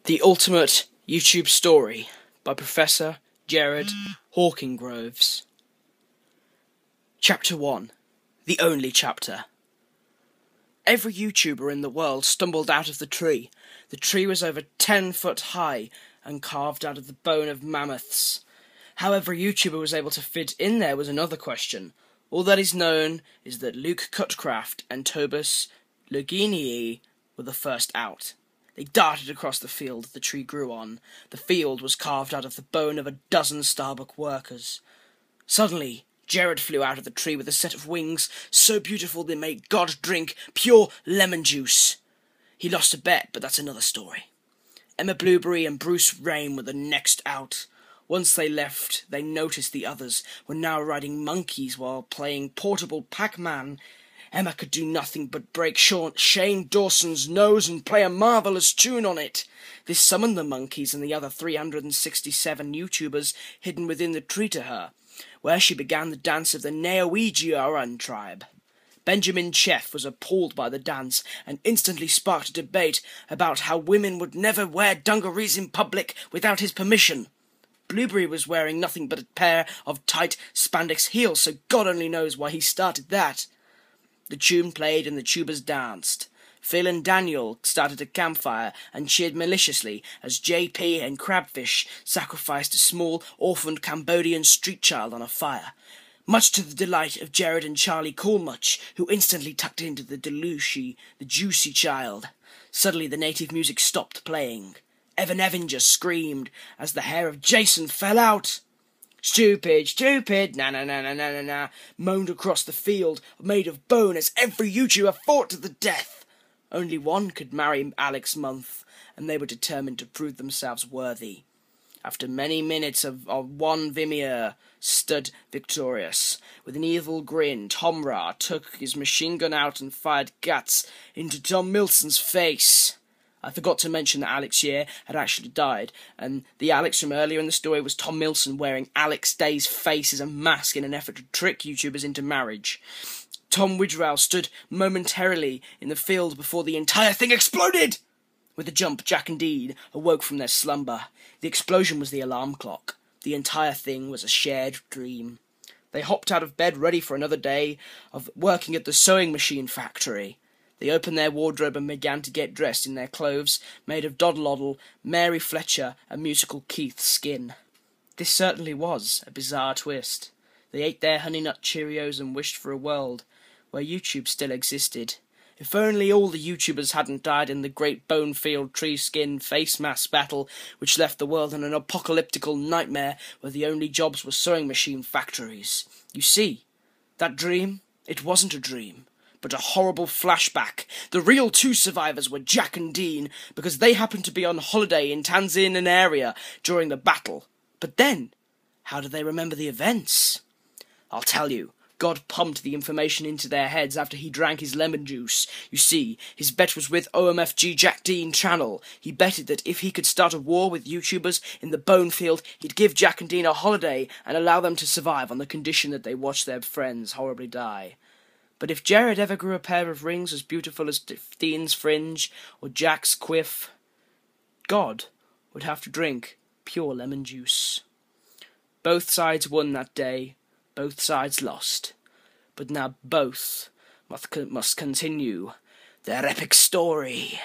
The Ultimate YouTube Story by Professor Gerard Hawkingroves. Chapter 1. The Only Chapter. Every YouTuber in the world stumbled out of the tree. The tree was over 10 foot high and carved out of the bone of mammoths. How every YouTuber was able to fit in there was another question. All that is known is that Luke Cutcraft and Tobias Lunginiyi were the first out. They darted across the field the tree grew on. The field was carved out of the bone of a dozen Starbuck workers. Suddenly, Gerard flew out of the tree with a set of wings so beautiful they made God drink pure lemon juice. He lost a bet, but that's another story. Emma Blueberry and Bruce Rain were the next out. Once they left, they noticed the others were now riding monkeys while playing portable Pac-Man. Emma could do nothing but break Shane Dawson's nose and play a marvellous tune on it. This summoned the monkeys and the other 367 YouTubers hidden within the tree to her, where she began the dance of the Newaygerian tribe. Benjamin Chef was appalled by the dance and instantly sparked a debate about how women would never wear dungarees in public without his permission. Blueberry was wearing nothing but a pair of tight spandex heels, so God only knows why he started that. The tune played and the tubers danced. Phil and Daniel started a campfire and cheered maliciously as JP and Crabfish sacrificed a small, orphaned Cambodian street child on a fire, much to the delight of Gerard and Charlie Coolmuch, who instantly tucked into the juicy child. Suddenly the native music stopped playing. Evan Evinger screamed as the hair of Jason fell out. Stupid, stupid, na-na-na-na-na-na-na, moaned across the field, made of bone as every YouTuber fought to the death. Only one could marry Alex Month, and they were determined to prove themselves worthy. After many minutes of one Vimier stood victorious. With an evil grin, Tom Ra took his machine gun out and fired guts into Tom Milson's face. I forgot to mention that Alex Year had actually died, and the Alex from earlier in the story was Tom Milson wearing Alex Day's face as a mask in an effort to trick YouTubers into marriage. Tom Widrow stood momentarily in the field before the entire thing exploded! With a jump, Jack and Dean awoke from their slumber. The explosion was the alarm clock. The entire thing was a shared dream. They hopped out of bed ready for another day of working at the sewing machine factory. They opened their wardrobe and began to get dressed in their clothes made of Doddle-Oddle, Mary Fletcher and musical Keith skin. This certainly was a bizarre twist. They ate their Honey Nut Cheerios and wished for a world where YouTube still existed. If only all the YouTubers hadn't died in the Great Bonefield Tree Skin Face Mask battle, which left the world in an apocalyptical nightmare where the only jobs were sewing machine factories. You see, that dream, it wasn't a dream, but a horrible flashback. The real two survivors were Jack and Dean, because they happened to be on holiday in Tanzania area during the battle. But then, how do they remember the events? I'll tell you. God pumped the information into their heads after he drank his lemon juice. You see, his bet was with OMFG Jack Dean channel. He betted that if he could start a war with YouTubers in the Bonefield, he'd give Jack and Dean a holiday and allow them to survive on the condition that they watch their friends horribly die. But if Gerard ever grew a pair of rings as beautiful as Dean's fringe or Jack's quiff, God would have to drink pure lemon juice. Both sides won that day. Both sides lost, but now both must continue their epic story.